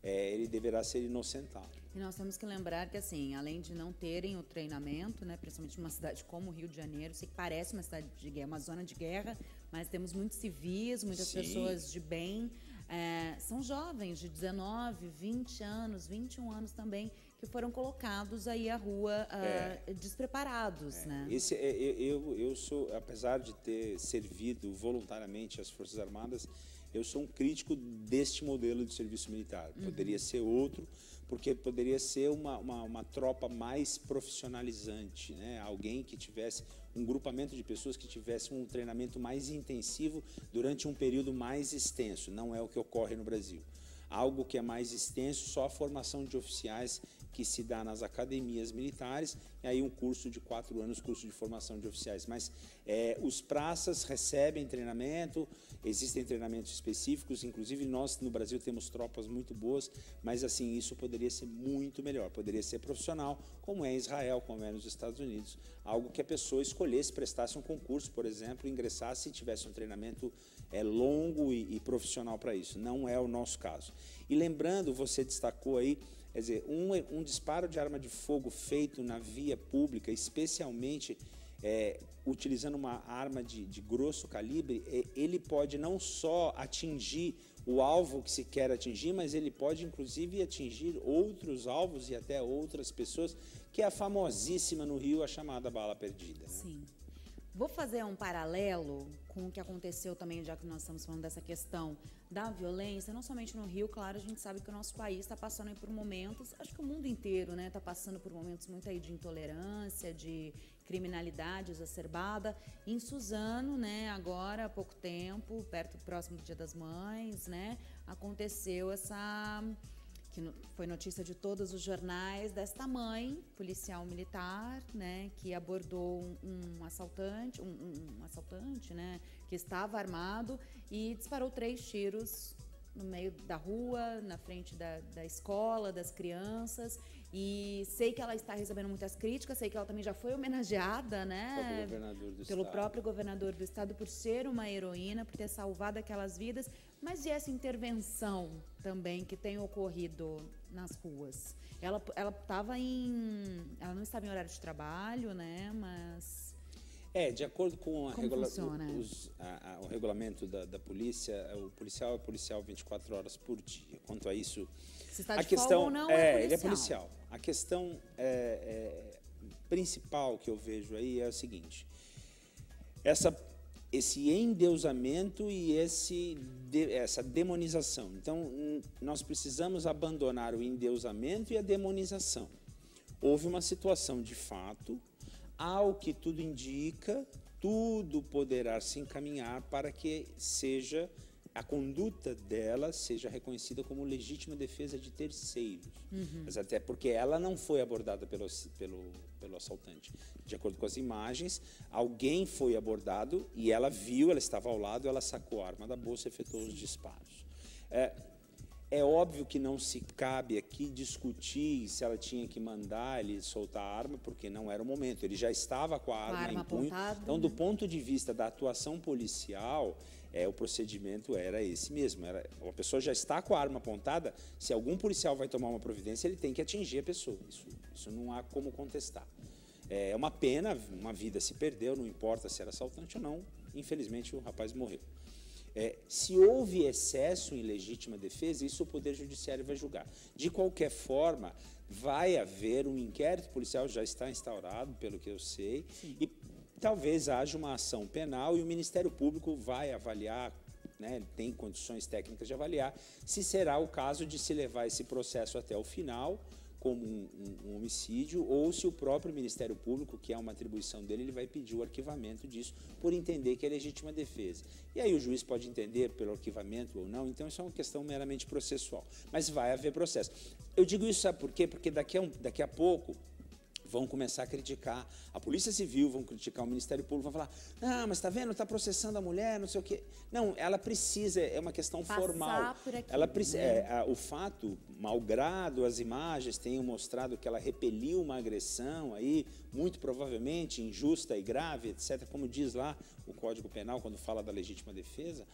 ele deverá ser inocentado. E nós temos que lembrar que, assim, além de não terem o treinamento, né, principalmente numa cidade como o Rio de Janeiro, sei que parece uma cidade de guerra, uma zona de guerra, mas temos muitos civis, muitas pessoas de bem, são jovens de 19, 20 anos, 21 anos também, que foram colocados aí à rua despreparados, né? Eu sou, apesar de ter servido voluntariamente às Forças Armadas, eu sou um crítico deste modelo de serviço militar. Poderia ser outro, porque poderia ser uma tropa mais profissionalizante, né? Alguém que tivesse um grupamento de pessoas que tivesse um treinamento mais intensivo durante um período mais extenso. Não é o que ocorre no Brasil. Algo que é mais extenso, só a formação de oficiais que se dá nas academias militares, e aí um curso de 4 anos, curso de formação de oficiais. Mas os praças recebem treinamento, existem treinamentos específicos, inclusive nós no Brasil temos tropas muito boas, mas assim, isso poderia ser muito melhor, poderia ser profissional, como é em Israel, como é nos Estados Unidos, algo que a pessoa escolhesse, prestasse um concurso, por exemplo, ingressasse e tivesse um treinamento longo e profissional para isso. Não é o nosso caso. E lembrando, você destacou aí, quer dizer, um disparo de arma de fogo feito na via pública, especialmente utilizando uma arma de grosso calibre, ele pode não só atingir o alvo que se quer atingir, mas ele pode inclusive atingir outros alvos e até outras pessoas, que é a famosíssima no Rio, a chamada bala perdida, né? Sim. Vou fazer um paralelo com o que aconteceu também, já que nós estamos falando dessa questão da violência, não somente no Rio, claro, a gente sabe que o nosso país está passando aí por momentos, acho que o mundo inteiro, né, está passando por momentos muito aí de intolerância, de criminalidade exacerbada. Em Suzano, né, agora há pouco tempo, próximo do Dia das Mães, né, aconteceu que foi notícia de todos os jornais, desta mãe, policial militar, né, que abordou um assaltante, né, que estava armado e disparou 3 tiros no meio da rua, na frente da escola, das crianças. E sei que ela está recebendo muitas críticas, sei que ela também já foi homenageada, né, pelo próprio governador do estado por ser uma heroína, por ter salvado aquelas vidas. Mas e essa intervenção também que tem ocorrido nas ruas? Ela não estava em horário de trabalho, né, mas... de acordo com o regulamento da polícia, o policial é policial 24 horas por dia. Quanto a isso... Se está de folga ou não, ele é policial. A questão principal que eu vejo aí é o seguinte: esse endeusamento e essa demonização. Então, nós precisamos abandonar o endeusamento e a demonização. Houve uma situação de fato, ao que tudo indica, tudo poderá se encaminhar para que a conduta dela seja reconhecida como legítima defesa de terceiros. Mas até porque ela não foi abordada pelo assaltante. De acordo com as imagens, alguém foi abordado e ela viu, ela estava ao lado, ela sacou a arma da bolsa e efetuou os disparos. É óbvio que não se cabe aqui discutir se ela tinha que mandar ele soltar a arma, porque não era o momento. Ele já estava com a arma em punho. Apontada, então, do ponto de vista da atuação policial, o procedimento era esse mesmo. A pessoa já está com a arma apontada, se algum policial vai tomar uma providência, ele tem que atingir a pessoa. Isso não há como contestar. É uma pena, uma vida se perdeu, não importa se era assaltante ou não. Infelizmente, o rapaz morreu. Se houve excesso em legítima defesa, isso o Poder Judiciário vai julgar. De qualquer forma, vai haver um inquérito policial, já está instaurado, pelo que eu sei, e talvez haja uma ação penal e o Ministério Público vai avaliar, né, tem condições técnicas de avaliar, se será o caso de se levar esse processo até o final, como um homicídio, ou se o próprio Ministério Público, que é uma atribuição dele, ele vai pedir o arquivamento disso por entender que é legítima defesa. E aí o juiz pode entender pelo arquivamento ou não, então isso é uma questão meramente processual. Mas vai haver processo. Eu digo isso, sabe por quê? Porque daqui a pouco vão começar a criticar a Polícia Civil, vão criticar o Ministério Público, vão falar, mas está vendo, está processando a mulher, não sei o quê. Não, ela precisa, é uma questão formal. Por aqui, ela precisa, o fato, malgrado as imagens tenham mostrado que ela repeliu uma agressão aí, muito provavelmente injusta e grave, etc., como diz lá o Código Penal quando fala da legítima defesa,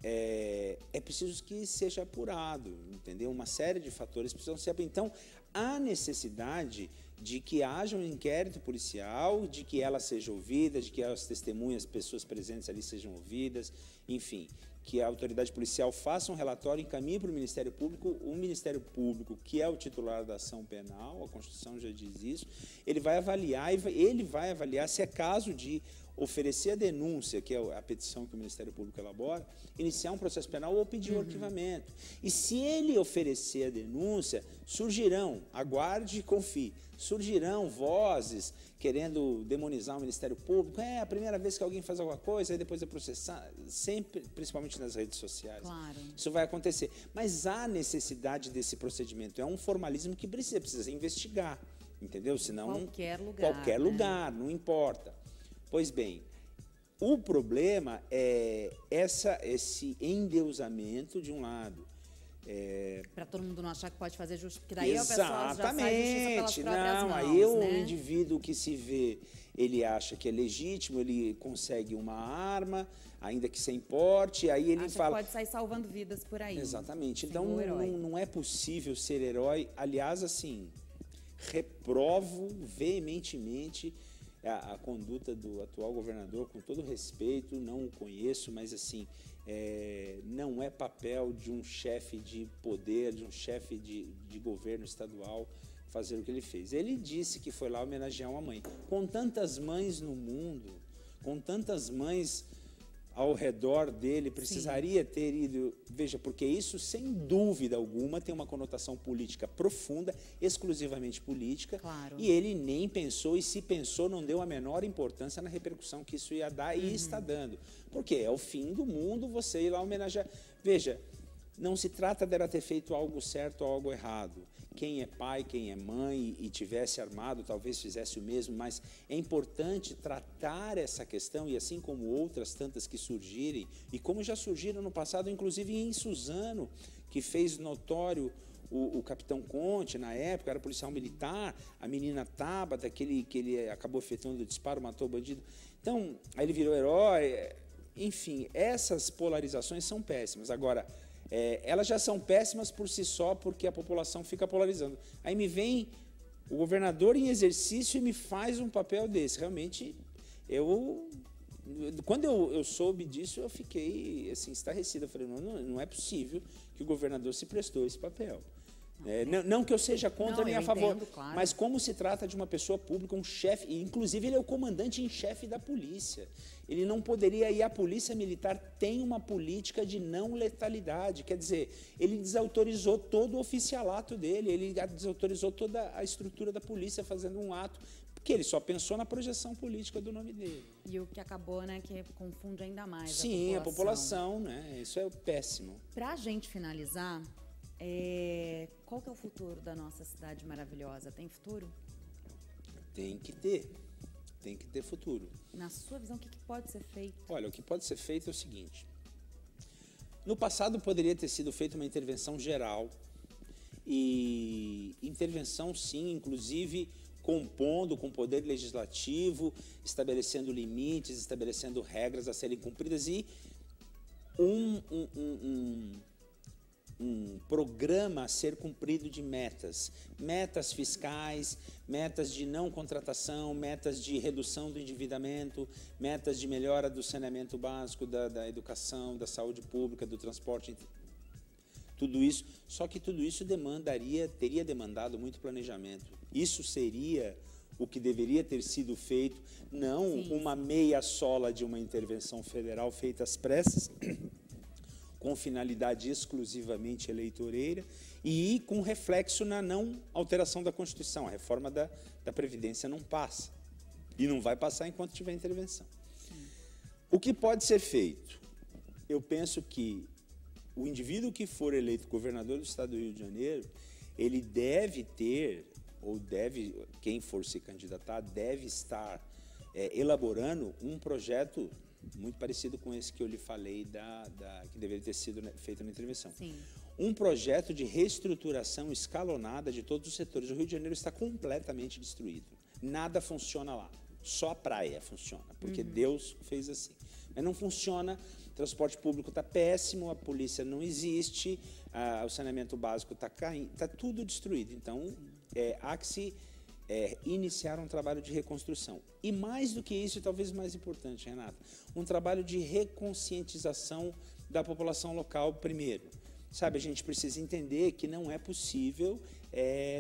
é preciso que seja apurado, entendeu? Uma série de fatores precisam ser apurados. Então, há necessidade de que haja um inquérito policial, de que ela seja ouvida, de que as testemunhas, pessoas presentes ali sejam ouvidas, enfim, que a autoridade policial faça um relatório, encaminhe para o Ministério Público, que é o titular da ação penal, a Constituição já diz isso, ele vai avaliar se é caso de oferecer a denúncia, que é a petição que o Ministério Público elabora, iniciar um processo penal ou pedir o arquivamento. E se ele oferecer a denúncia, surgirão, aguarde e confie, surgirão vozes querendo demonizar o Ministério Público. É a primeira vez que alguém faz alguma coisa, aí depois é processar, sempre, principalmente nas redes sociais. Claro. Isso vai acontecer. Mas há necessidade desse procedimento, é um formalismo que precisa investigar, entendeu? Senão, qualquer lugar, não importa. Pois bem, o problema é esse endeusamento de um lado. Para todo mundo não achar que pode fazer justiça, porque daí o pessoal já faz justiça pelas próprias mãos, aí o indivíduo que se vê, ele acha que é legítimo, ele consegue uma arma, ainda que sem porte, aí ele fala... que pode sair salvando vidas por aí. Exatamente. Então, não é possível ser herói. Aliás, assim, reprovo veementemente a conduta do atual governador, com todo respeito, não o conheço, mas assim, não é papel de um chefe de poder, de um chefe de governo estadual fazer o que ele fez. Ele disse que foi lá homenagear uma mãe. Com tantas mães no mundo, com tantas mães ao redor dele, precisaria ter ido... Veja, porque isso, sem dúvida alguma, tem uma conotação política profunda, exclusivamente política, claro. E ele nem pensou, e se pensou, não deu a menor importância na repercussão que isso ia dar e está dando. Porque é o fim do mundo você ir lá homenagear. Veja, não se trata dela ter feito algo certo ou algo errado. Quem é pai, quem é mãe e tivesse armado, talvez fizesse o mesmo, mas é importante tratar essa questão, e assim como outras tantas que surgirem, e como já surgiram no passado, inclusive em Suzano, que fez notório o capitão Conte, na época, era policial militar, a menina Tabata, que ele acabou efetuando o disparo, matou o bandido. Então, aí ele virou herói. Enfim, essas polarizações são péssimas. Agora, elas já são péssimas por si só, porque a população fica polarizando. Aí me vem o governador em exercício e me faz um papel desse. Realmente, quando eu soube disso, eu fiquei assim, estarrecido. Eu falei, não é possível que o governador se prestou esse papel. Não que eu seja contra nem a favor, entendo, claro. Mas como se trata de uma pessoa pública, um chefe, e inclusive ele é o comandante em chefe da polícia. Ele não poderia ir. A polícia militar tem uma política de não letalidade, quer dizer, ele desautorizou todo o oficialato dele, ele desautorizou toda a estrutura da polícia fazendo um ato, porque ele só pensou na projeção política do nome dele. E o que acabou, que confunde ainda mais Sim, a população, Isso é péssimo. Para a gente finalizar, qual que é o futuro da nossa cidade maravilhosa? Tem futuro? Tem que ter futuro. Na sua visão, o que pode ser feito? Olha, o que pode ser feito é o seguinte. No passado poderia ter sido feita uma intervenção geral, e intervenção sim, inclusive compondo com o poder legislativo, estabelecendo limites, estabelecendo regras a serem cumpridas e um programa a ser cumprido de metas. Metas fiscais, metas de não contratação, metas de redução do endividamento, metas de melhora do saneamento básico, da educação, da saúde pública, do transporte, tudo isso. Só que tudo isso teria demandado muito planejamento. Isso seria o que deveria ter sido feito, não uma meia sola de uma intervenção federal feita às pressas, com finalidade exclusivamente eleitoreira e com reflexo na não alteração da Constituição. A reforma da Previdência não passa e não vai passar enquanto tiver intervenção. O que pode ser feito? Eu penso que o indivíduo que for eleito governador do Estado do Rio de Janeiro, ele deve ter, quem for se candidatar, deve estar elaborando um projeto muito parecido com esse que eu lhe falei, que deveria ter sido feito na intervenção. Sim. Um projeto de reestruturação escalonada de todos os setores. O Rio de Janeiro está completamente destruído. Nada funciona lá. Só a praia funciona, porque Deus fez assim. Mas não funciona, o transporte público está péssimo, a polícia não existe, o saneamento básico está caindo, está tudo destruído. Então, há que se iniciar um trabalho de reconstrução. E mais do que isso, e talvez mais importante, Renata, um trabalho de reconscientização da população local primeiro. Sabe, a gente precisa entender que não é possível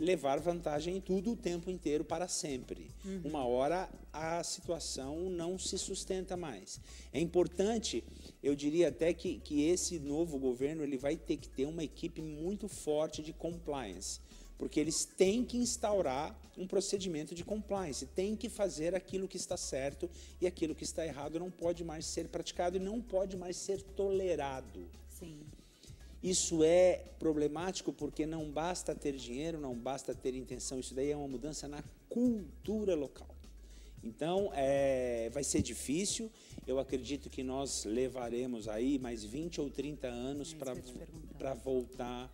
levar vantagem em tudo o tempo inteiro para sempre. Uma hora a situação não se sustenta mais. É importante, eu diria até que esse novo governo ele vai ter que ter uma equipe muito forte de compliance, porque eles têm que instaurar um procedimento de compliance, têm que fazer aquilo que está certo e aquilo que está errado não pode mais ser praticado e não pode mais ser tolerado. Sim. Isso é problemático porque não basta ter dinheiro, não basta ter intenção, isso daí é uma mudança na cultura local. Então, vai ser difícil, eu acredito que nós levaremos aí mais 20 ou 30 anos para voltar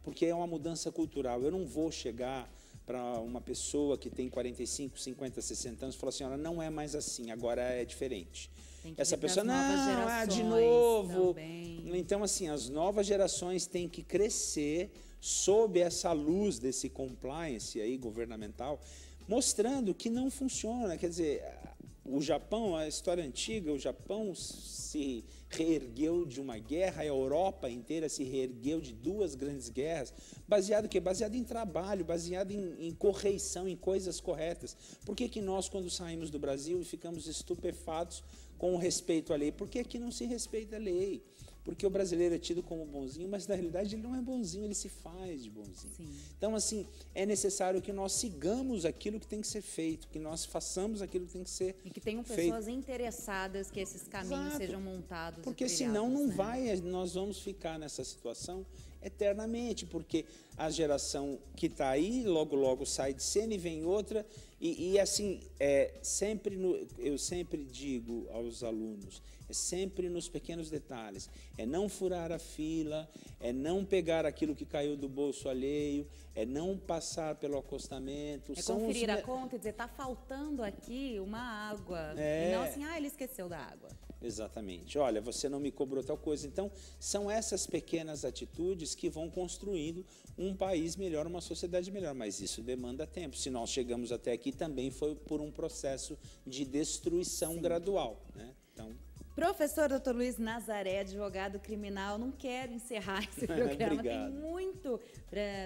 porque é uma mudança cultural. Eu não vou chegar para uma pessoa que tem 45, 50, 60 anos e falar assim, olha, não é mais assim, agora é diferente. Essa pessoa, não, de novo. Também. Então, assim, as novas gerações têm que crescer sob essa luz desse compliance aí governamental, mostrando que não funciona. Quer dizer, o Japão, a história antiga, o Japão se reergueu de uma guerra, a Europa inteira se reergueu de duas grandes guerras, baseado em quê? Baseado em trabalho, baseado em correição, em coisas corretas. Por que nós, quando saímos do Brasil, ficamos estupefatos com o respeito à lei? Por que aqui não se respeita a lei? Porque o brasileiro é tido como bonzinho, mas na realidade ele não é bonzinho, ele se faz de bonzinho. Sim. Então, assim, é necessário que nós sigamos aquilo que tem que ser feito, que nós façamos aquilo que tem que ser feito. E que tenham pessoas interessadas que esses caminhos sejam montados. Porque senão não vai, nós vamos ficar nessa situação eternamente, porque a geração que está aí, logo, logo sai de cena e vem outra, e assim, eu sempre digo aos alunos, é sempre nos pequenos detalhes, é não furar a fila, é não pegar aquilo que caiu do bolso alheio, é não passar pelo acostamento. É conferir a conta e dizer, está faltando aqui uma água. E não assim, ele esqueceu da água. Exatamente. Olha, você não me cobrou tal coisa. Então, são essas pequenas atitudes que vão construindo um país melhor, uma sociedade melhor. Mas isso demanda tempo. Se nós chegamos até aqui, também foi por um processo de destruição gradual, né? Então... Professor Dr. Luiz Nazaré, advogado criminal, não quero encerrar esse programa, tem muito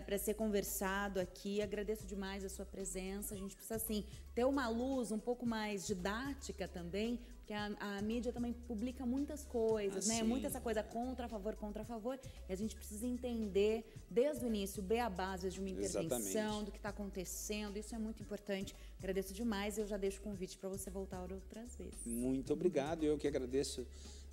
para ser conversado aqui, agradeço demais a sua presença, a gente precisa, assim, ter uma luz um pouco mais didática também, porque a mídia também publica muitas coisas, né? Muita essa coisa contra, a favor, e a gente precisa entender desde o início, a base de uma intervenção, do que está acontecendo, isso é muito importante. Agradeço demais e eu já deixo o convite para você voltar outras vezes. Muito obrigado, eu que agradeço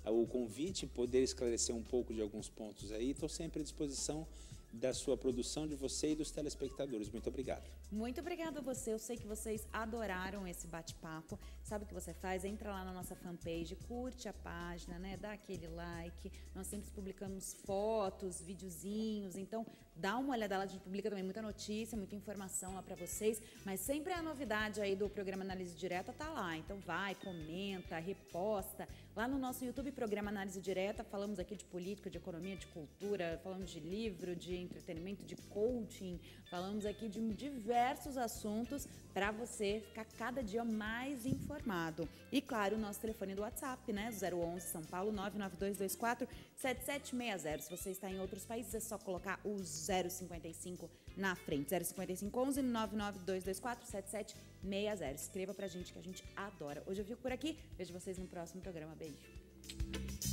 o convite, poder esclarecer um pouco de alguns pontos aí, estou sempre à disposição da sua produção, de você e dos telespectadores. Muito obrigado. Muito obrigada a você. Eu sei que vocês adoraram esse bate-papo. Sabe o que você faz? Entra lá na nossa fanpage, curte a página, né? Dá aquele like. Nós sempre publicamos fotos, videozinhos. Então, dá uma olhada lá. A gente publica também muita notícia, muita informação lá para vocês. Mas sempre a novidade aí do programa Análise Direta tá lá. Então, vai, comenta, reposta. Lá no nosso YouTube, Programa Análise Direta, falamos aqui de política, de economia, de cultura, falamos de livro, de entretenimento, de coaching, falamos aqui de diversos assuntos para você ficar cada dia mais informado. E claro, o nosso telefone do WhatsApp, né? 011 São Paulo 992247760. Se você está em outros países, é só colocar o 055 na frente. 055 11 992247760. Escreva pra gente que a gente adora. Hoje eu fico por aqui. Vejo vocês no próximo programa. Beijo.